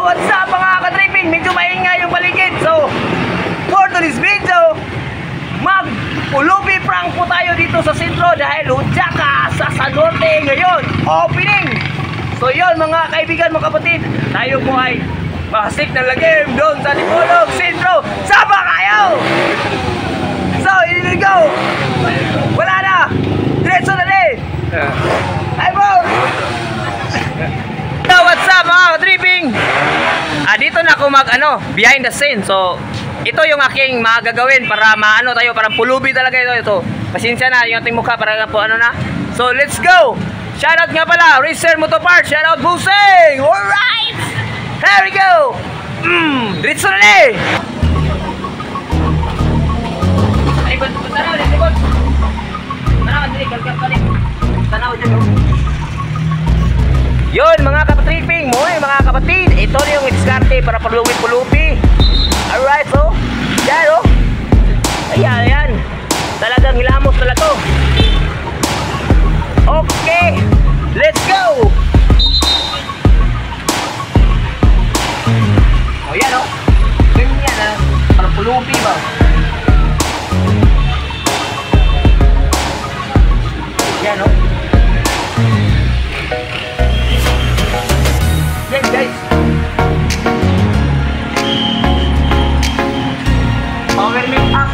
what's up mga ka-tripping? Medyo maingay yung paligid. So, for today's video, mag-pulubi prank po tayo dito sa sentro dahil Udyaka sa Sanote ngayon. Opening! So yun mga kaibigan, mga kapatid, tayo po ay masik na lagim doon sa Dipolog Sentro. Sama kayo! So, here we go! Wala na! Diretso na rin! Hi boss! So, what's up mga ka-tripping? Dito na ako behind the scene. So, ito yung aking mga gagawin para maano tayo, parang pulubi talaga ito. Pasensya na yung ating mukha para po ano na. So, let's go! Shoutout nga pala, Racer Motoparts, shoutout Busing! Alright! Here we go! Diretso na rin! Ay, tanaw, likod! Tanaw, dili, kalkap ka rin. Tanaw dyan, yun mga kapatripping mo mga kapatid, ito na yung diskarte para pulubi-pulubi. Alright, so yan ayan, talagang hilamos talaga to. Okay, let's go. Yan ganyan para pulubi ba. Yan yan guys, power make up.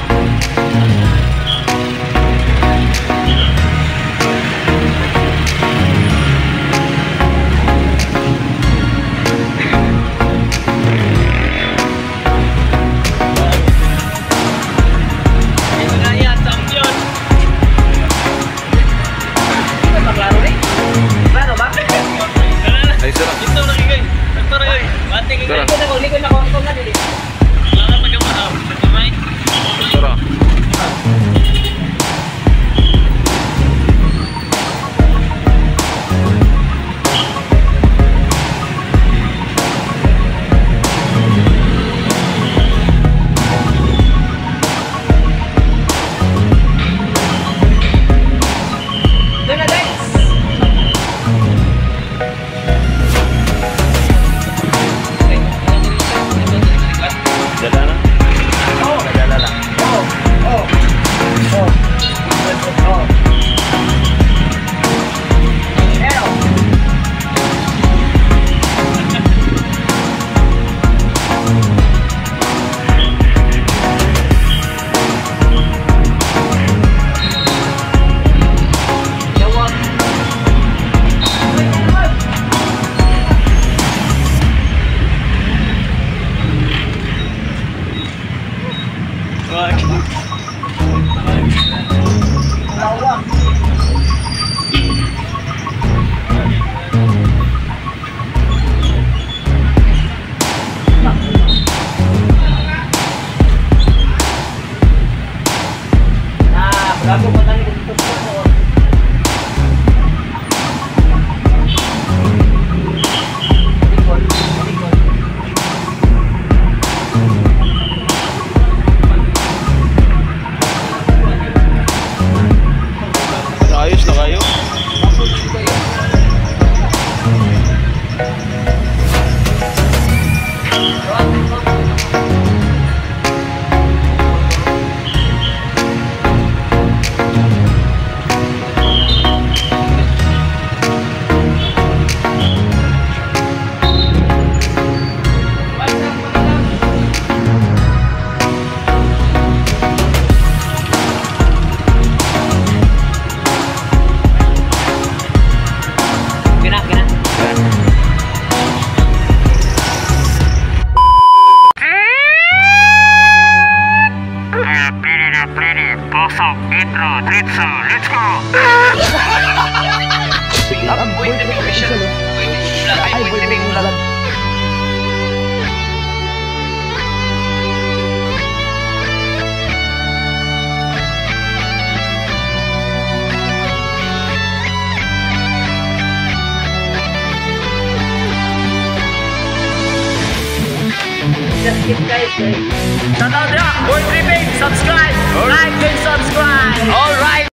Shoutout na, Boy Tripping, subscribe, like and subscribe. Alright.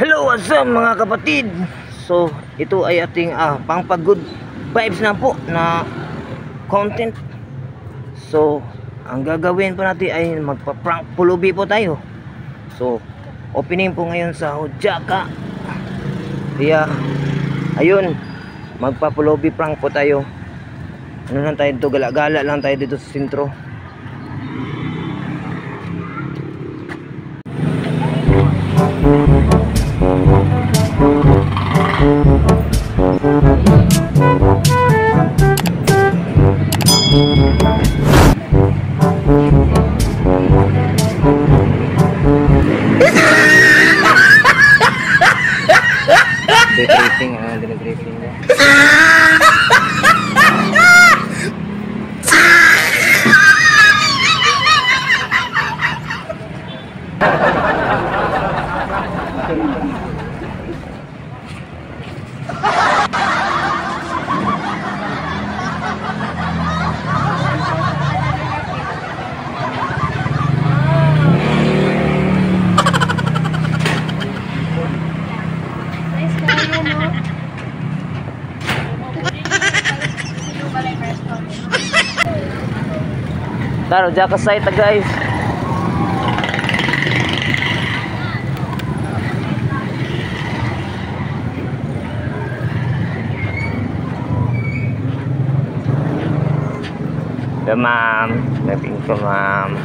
Hello, what's up mga kapatid? So, ito ay ating pang-good vibes na po na content. So ang gagawin po natin ay magpa-prank pulubi po tayo. So opening po ngayon sa Hojaka. Kaya ayun, magpa-pulubi prank po tayo. Ano lang tayo dito, gala-gala lang tayo dito sa sentro. Debriefing, debriefing niya. Taro, Hojaka site guys. The ma'am, dating ko ma'am.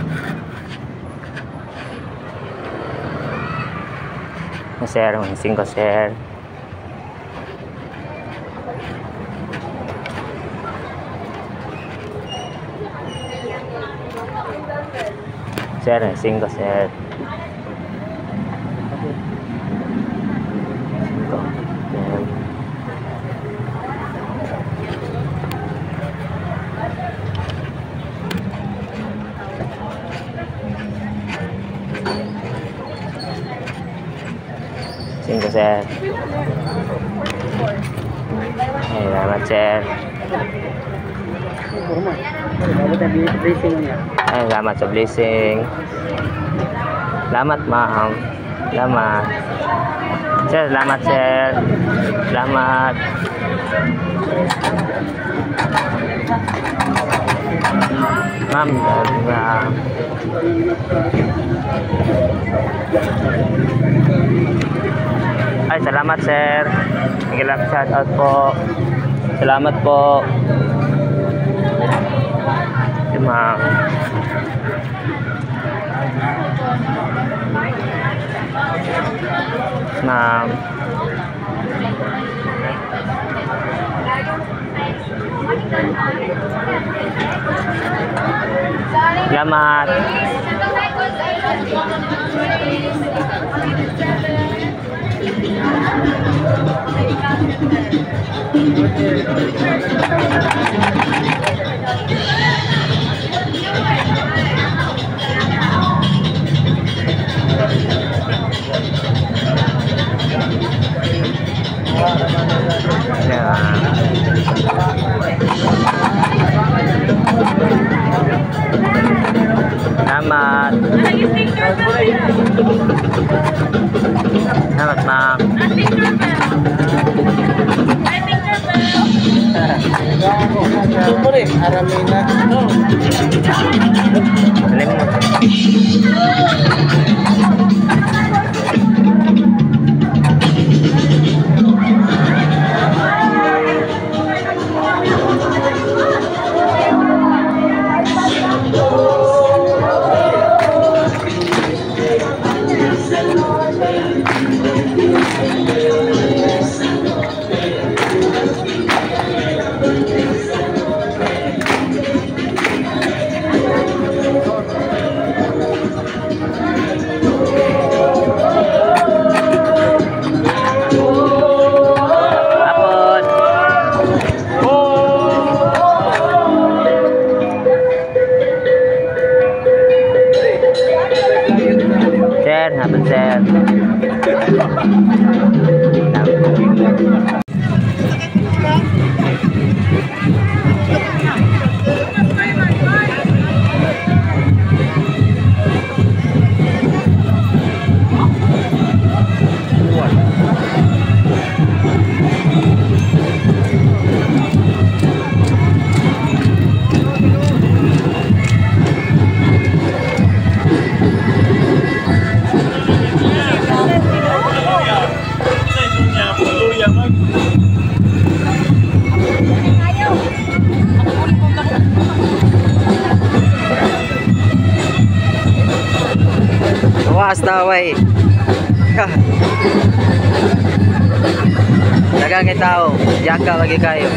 Sir, manising ko sir. Sir, manising ko sir. Singko sir. Ay, salamat sir. Ay, salamat sa blessing. Salamat ma'am. Salamat. Sir, salamat sir. Salamat. Ma'am, salamat. Ay, salamat sir. Shout out po. Salamat po. Ma'am. Ma'am. Salamat. Salamat. Salamat, ma'am. basta way. Dagang tao, jaka lagi kayo.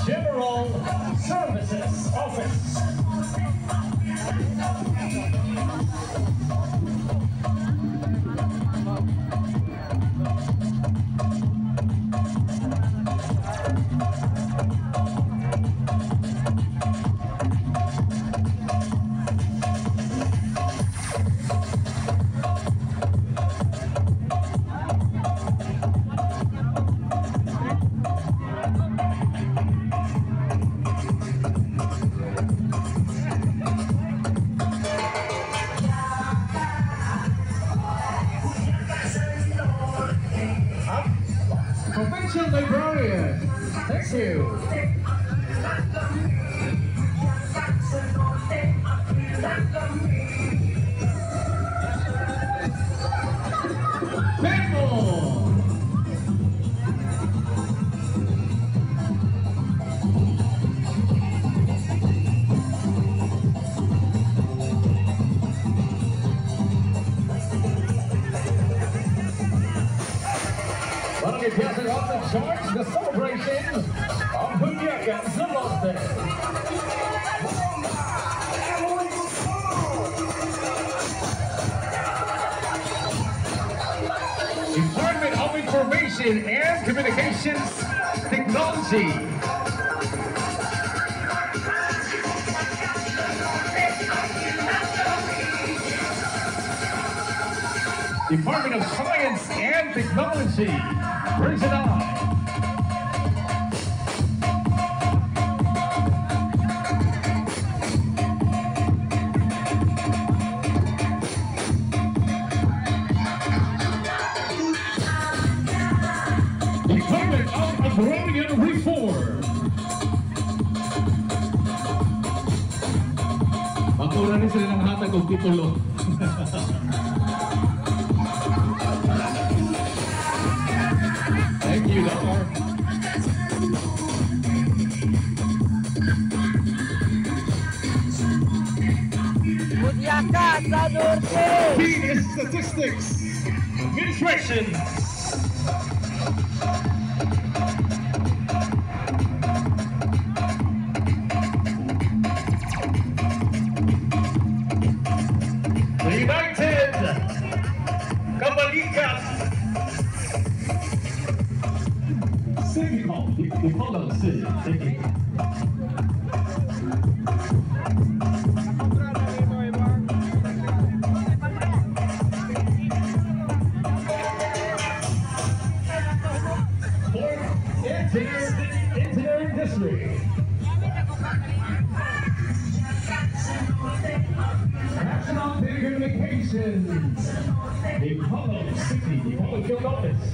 General Services Office. Provincial Librarian. Thank you. Passing off the charge, the celebration of Bunyaka Zalote. Department of Information and Communications Technology. Department of Science and Technology. Brings it on. Department of Agrarian Reform. Pagkura rin sila ng hatag o titulo. Thank you, Dar. Budyaka sa Norte! PE Statistics Administration. The United Kabalikas. City Hall, the Hollow City. Thank you. Engineering District. National Telecommunications. The Hollow City, the Hollow Field Office.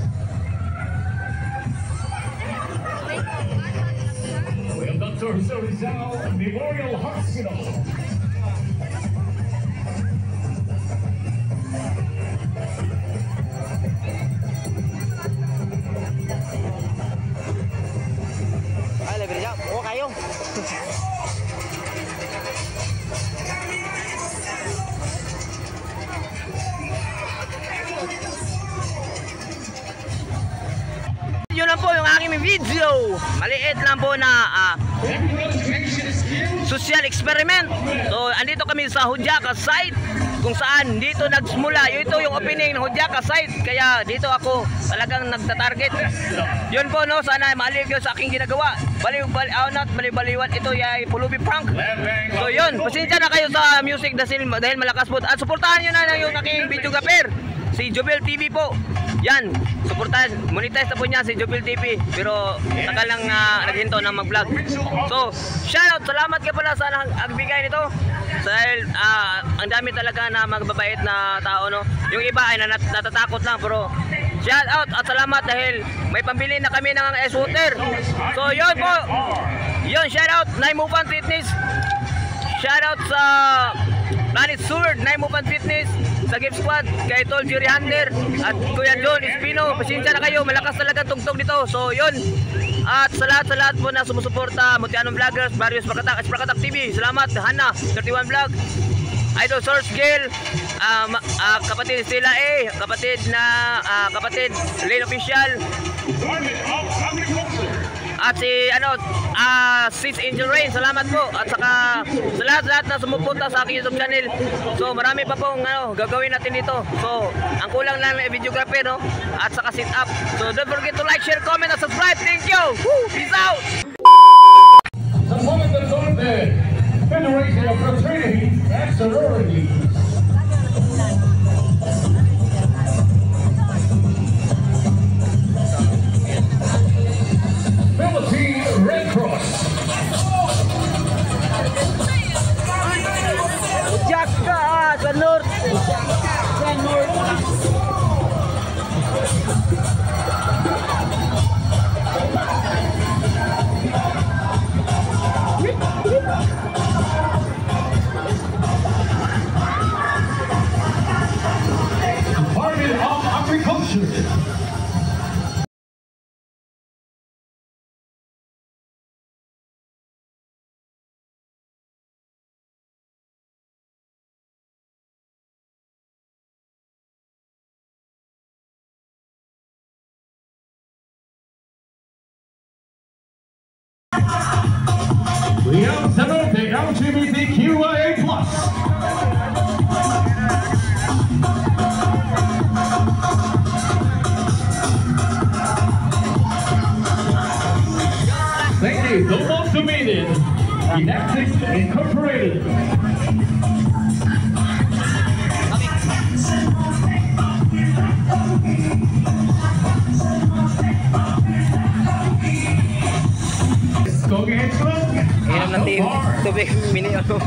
We have Dr. Rizal Memorial Hospital. Ay, libre niya. Oo, kayo. Yun lang po yung aking video. Maliit lang po na social experiment. So, andito kami sa Hudyaka site kung saan dito nagsimula. Ito yung opening ng Hudyaka site. Kaya dito ako talagang nagtatarget. Yun po, no, sana maalig yun sa aking ginagawa. Baliw-baliwan. Ito ay pulubi prank. So yun, pasensya na kayo sa music dahil malakas po. At suportahan nyo na yung aking videographer, si Jobel TV po. Yan, suportahan, monetize na po niya si Jobel TV. Pero tagal lang naghinto na mag-vlog. So, shoutout, salamat ka pala sa nagbigay nito. Dahil ang dami talaga na magbabait na tao, no. Yung iba ay natatakot lang, pero shoutout at salamat dahil may pambili na kami ng ice water. So, yun po. Yun, shoutout, Naimupan Fitness. Shoutout sa Planet Sword, Naimupan Fitness, sa Gift Squad, kay Tol Jerry Hunter at Kuya John Espino. Pasensya na kayo, malakas talaga tungtong dito. So yun, at sa lahat po na sumusuporta, Mutianong Vloggers, Barrios Prakatak, Prakatak TV, salamat. Hana 31 Vlog, Idol Source Gale, kapatid Stella A, kapatid Lane Official, at si Sis Angel Rain, salamat po. At saka sa lahat na sumuporta sa aking YouTube channel. So marami pa pong gagawin natin dito. So ang kulang lang na videographer, no, at saka sit up. So don't forget to like, share, comment, and subscribe. Thank you. Woo! Peace out. The Women of Norte Federation of Fraternities and Sororities. Philippine Red Cross. Budyaka sa Norte! Sa Norte! Department of Agriculture. We have the LGBTQIA+. Thank you, the Multimated Enacted Incorporated. pati tubig mini ako.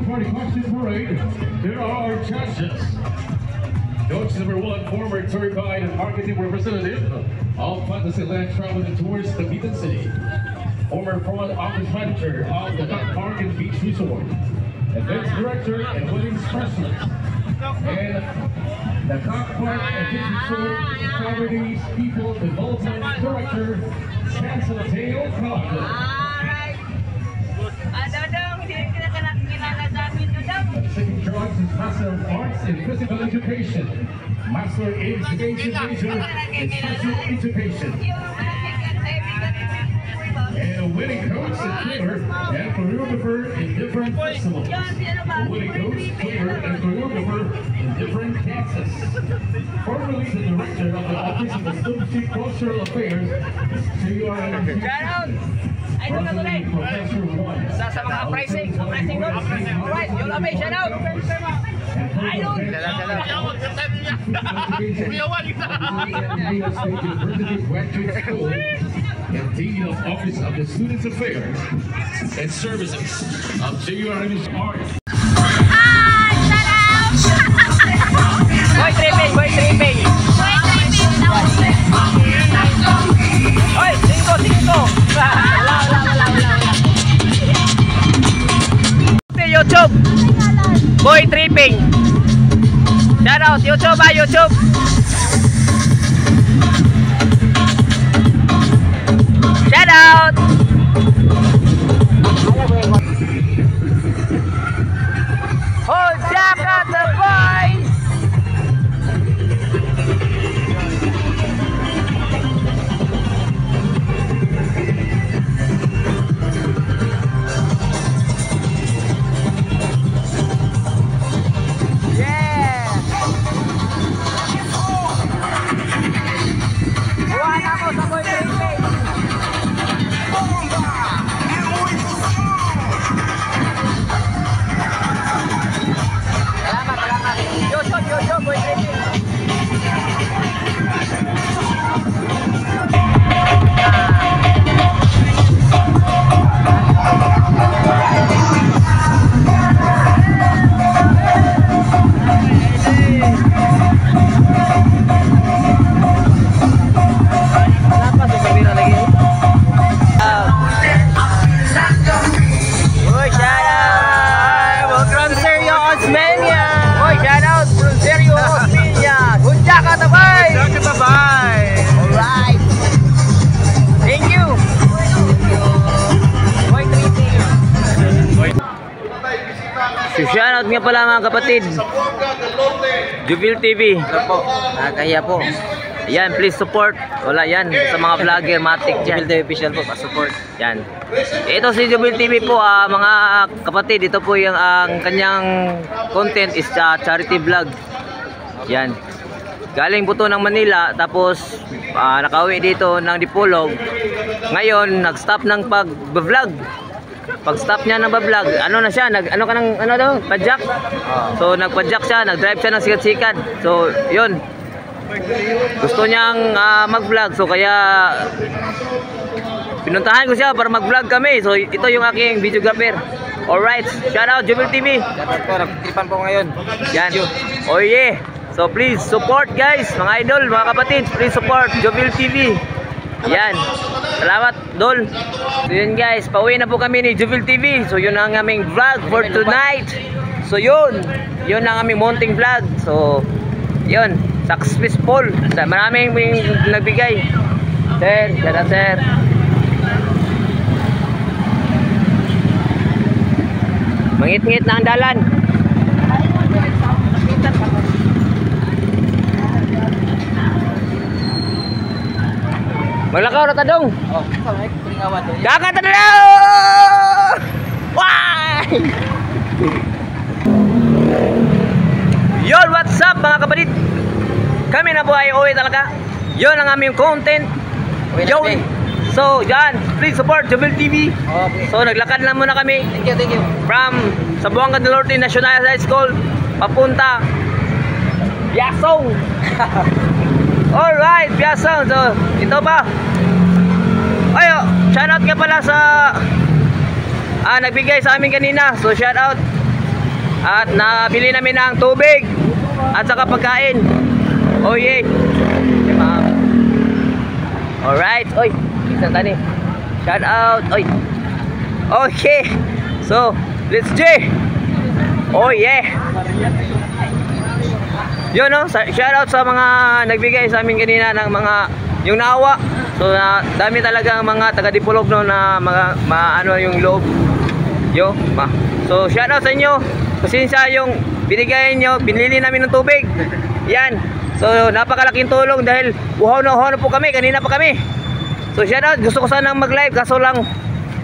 For the costume parade, here are our judges. Judge number 1, former tour guide and marketing representative of Fantasyland Traveling Tours the Beacon City. Former front office manager of the Duck Park and Beach Resort. Events director and wedding specialist. And the Duck Park and Beach Resort Properties People Development Director, Chancellor Dale Crocker. Second choice is Master of Arts in Physical Education, Master in Education Major in Special Education, and a winning coach and trainer and choreographer in different festivals. A winning coach, trainer, and choreographer in different dances. Formerly the director of the Office of Associate Cultural Affairs, Professor One. Sa mga pricing doon. Alright, yung lamay, shout out. Ayun. And Dean of Office of the Students Affairs and Services of JURM's Arts. Boy tripping. Hoy, tingko. Wala. YouTube. Boy tripping. Shout out YouTube YouTube. Shout out. Hold Jack at the boys. Shoutout nga pala mga kapatid. Juvil TV. Ito po, nakakahiya po. Yan, please support. Wala yan sa mga vlogger, matik dyan. Jubil TV official po, pa-support. Yan. Ito si Jubil TV po, mga kapatid. Ito po yung ang kanyang content is charity vlog. Yan. Galing po to ng Manila, tapos nakauwi dito ng Dipolog. Ngayon, nag-stop ng pag-vlog. Pag-stop niya ng vlog, ano na siya, padjak. So nagpadjak siya, nag-drive siya ng sikat-sikat. So, yun. Gusto niyang mag-vlog, so kaya pinuntahan ko siya para mag-vlog kami. So ito yung aking videographer. Alright, shout out Jubil TV. Shout out po, nagtripan po ngayon. Yan. Oh yeah. So please support guys, mga idol, mga kapatid, please support Jubil TV. Yan. Salamat, Dol. So yun guys, pauwi na po kami ni Jubil TV. So yun ang aming vlog for tonight. So yun ang aming mounting vlog. So yun, successful. Maraming nagbigay. Sir, shout out sir. Mangit-ngit na ang dalan. Maglakaw na tadong. Oh, kulingawan doon. Dagat na daw! Why? Yon, what's up mga kapatid? Kami na po ay uwi talaga. Yon ang aming content. Yon. So, yan, please support Jubil TV. Okay. So, naglakad na muna kami Thank you. from Sabuanga del Norte National High School papunta Biasong. Alright, Biasong. So, ito pa. Ayo, shoutout nga pala sa nagbigay sa amin kanina. So, shoutout. At nabili namin ng tubig at saka pagkain. Oh yeah. Alright, oy. Isang tani. Shoutout, oy. Okay. So, let's go. Oh yeah. Yun no, shoutout sa mga nagbigay sa amin kanina ng mga yung naawa. So dami talaga mga taga Dipolog no na mga ano yung loob. So shoutout sa inyo. Pasensya yung binigay niyo, binili namin ng tubig. Yan. So napakalaking tulong dahil uhaw na po kami kanina pa kami. So shoutout, gusto ko sanang mag-live kaso lang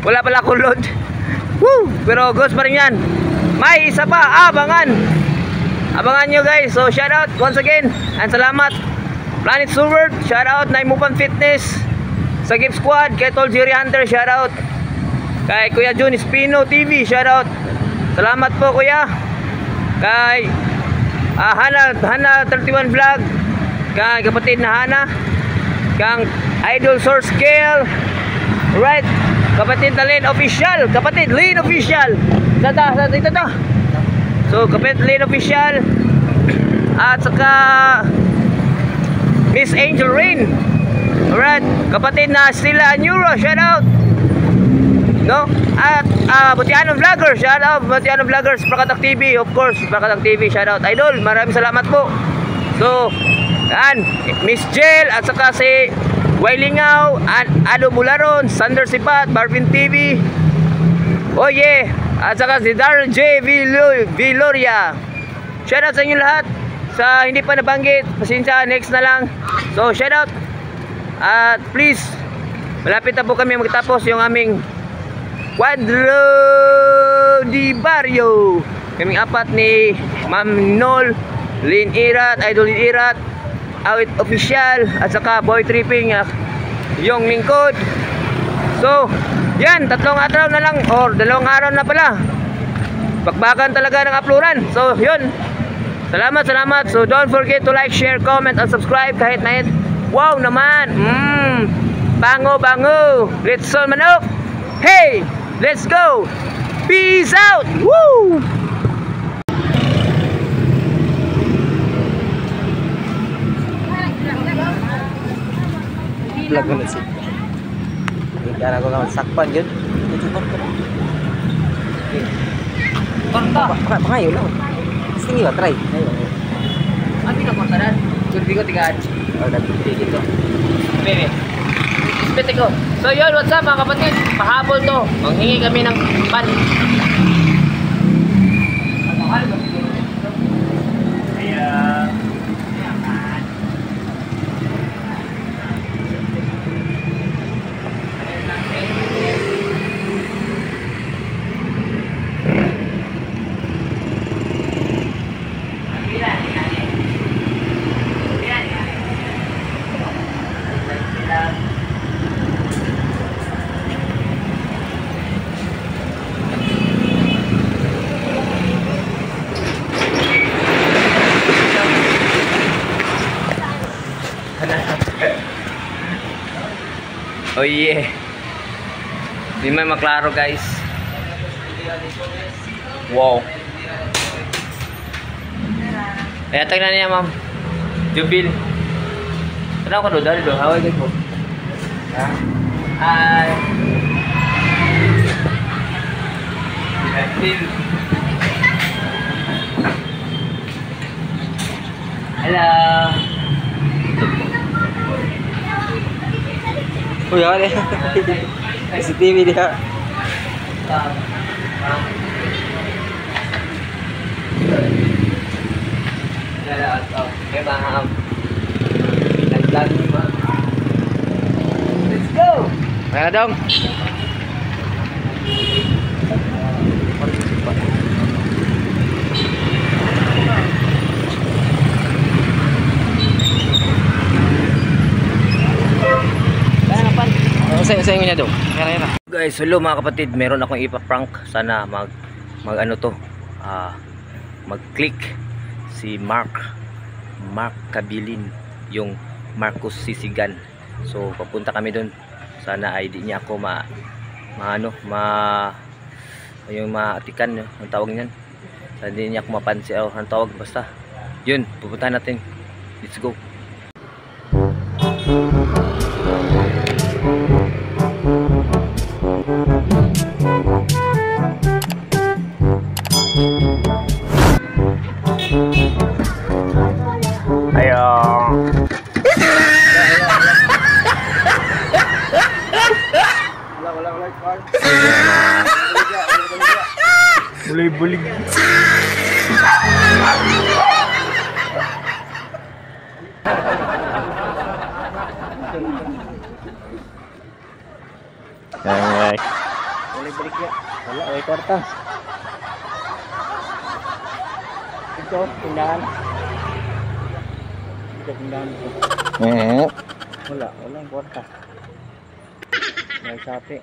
wala pala akong load. Woo! Pero goes pa rin yan. May isa pa, abangan nyo guys. So shoutout once again and salamat Planet Survert, shoutout Naimupan Fitness, sa Gift Squad, kay Tol Jerry Hunter, shoutout kay Kuya Jun Espino TV, shoutout. Salamat po kuya. Kay Hana 31 Vlog, kay kapatid na Hana, kang Idol Source Scale, right, kapatid na Lane Official, kapatid Lane Official. Dito. So kapatid Lane Official at saka Miss Angel Rain. Alright, kapatid na Stila Neuro, shout out. No? At Butiano Vlogger, shout out Butiano Vloggers, Prakatak TV, of course, Prakatak TV, shout out. Idol, maraming salamat po. So, yan, Miss Jel at saka si Wailingaw, Ado Bularon, Sander Sipat, Barvin TV. Oh yeah, at saka si Darren J. Viloria. Shout out sa inyo lahat. Sa hindi pa nabanggit, pasensya, next na lang. So shout out. At please, malapit na po kami magtapos yung aming Quadro di Barrio. Kaming apat ni Ma'am Nol, Lin Irat, Idol Lin Irat, Awit Official, at saka Boy Tripping, yung lingkod. So yan, 3 araw na lang or 2 araw na pala. Bakbakan talaga ng uploadan. So yun, salamat. So don't forget to like, share, comment, and subscribe kahit na wow naman. Bango. Let's all manok. Hey, let's go. Peace out. Woo! Vlog ko na siya. Kaya ako nga sakpan yun. Pangayo lang. Sige ba, try. Ano pinagpuntaran? Kurbi ko tigaan. Oh, nagpipigil ko. Bebe. Ispete ko. So yun, what's up mga kapatid? Pahabol to. Manghingi kami ng pan. Oh yeah. Di man maklaro guys. Wow. Eh, tingnan niya ma'am. Jubil. Kenapa ka doon? Dari doon. Haway kayo po. Ha? Ay. Jubil. Hello. Uy, ako deh. CCTV dia. Okay, ma'am. Nag-vlog ni ma'am. Let's go! Mana dong? Saya niya dong. Kaya. Guys, hello mga kapatid. Meron akong ipa-prank. Sana mag ano to. Mag-click si Mark Kabilin, yung Marcos Sisigan. So papunta kami doon. Sana ay di niya ako yung maatikan, ang tawag niyan. Sana di niya ako mapansin, ang tawag, basta yun, pupuntahan natin. Let's go. Bulig-bulig. Ay. Bulig-bulig ya. Wala, ay kwarta. Ito, tindahan. Ito, tindahan ito. Wala yung kwarta. May sapi.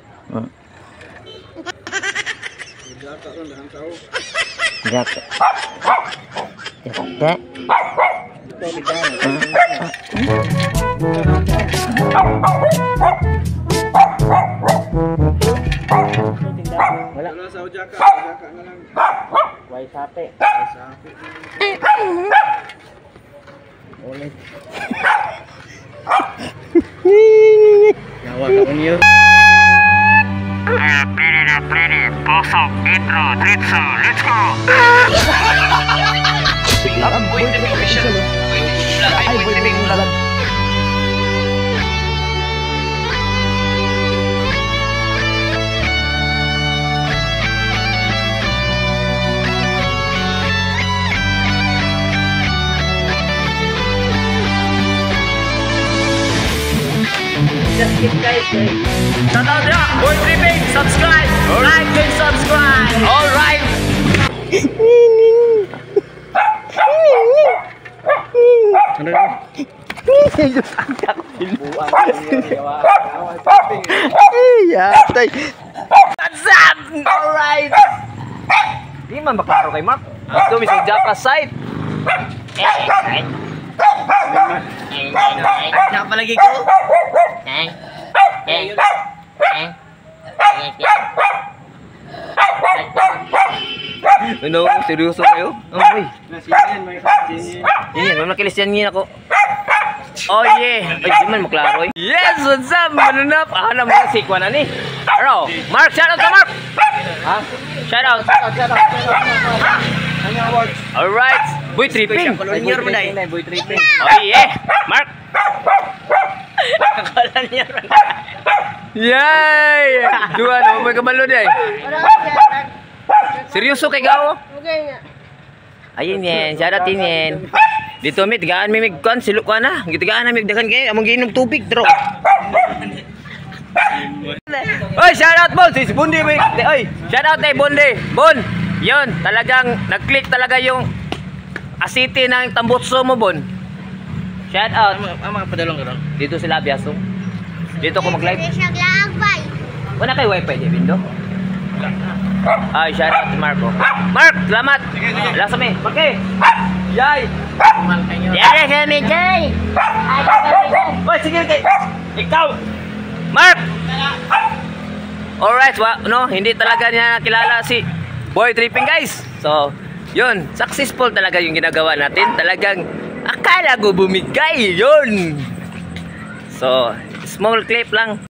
Jaka ron dahan tao. Jaka. Ito, tindahan. Wala na sa Jaka na lang. Way sapi. Ulit. Yawa ka niyo. Ready, pasok, intro, tritso, let's go! Boy, television. Boy, television. Just keep guys. Shout out ya, Boy Tripping, subscribe, like and subscribe. All right. What's up? All right. Di man maklaro kay Mark. Ito mismo Jaka site. Napalagi ko. Ano, seryoso kayo? Ay. Yan, may nakilisyan ako. Oh yeah. Ay, di man maklaro eh. Yes, what's up? Manunap. Alam mo si Kwan na ni. Bro, Mark, shout out to Mark. Ha? Shout out. Alright. Boy Tripping. Kolonyer mo dai. Boy Tripping. Oh yeah. Mark. Kolonyer mo. Yay! Dua no, may kabalo di ay. Seryoso kay gawo? Okay nga. Ayun yan, shout out yan. Dito mi tigaan mi migkon siluk ko na. Gitigaan na migdakan kay among giinom tubig, bro. Oy, shout out mo si Bundi. Oy, shout out kay Bundi. Bon. Yun, talagang nag-click talaga yung asiti ng tambutso mo, Bon. Shout out. Ang mga padalong garo. Dito sila Biasong. Dito ko mag-live. Wala kay wifi di Bindo? Ay, shout out to Marco. Mark, salamat. Lang sa mi. Okay. Yay. Yay, kami, Jay. Oy, sige kay. Ikaw. Mark! Alright, no, hindi talaga niya kilala si Boy Tripping, guys. So, yun, successful talaga yung ginagawa natin. Talagang akala ko bumigay, yun. So, small clip lang.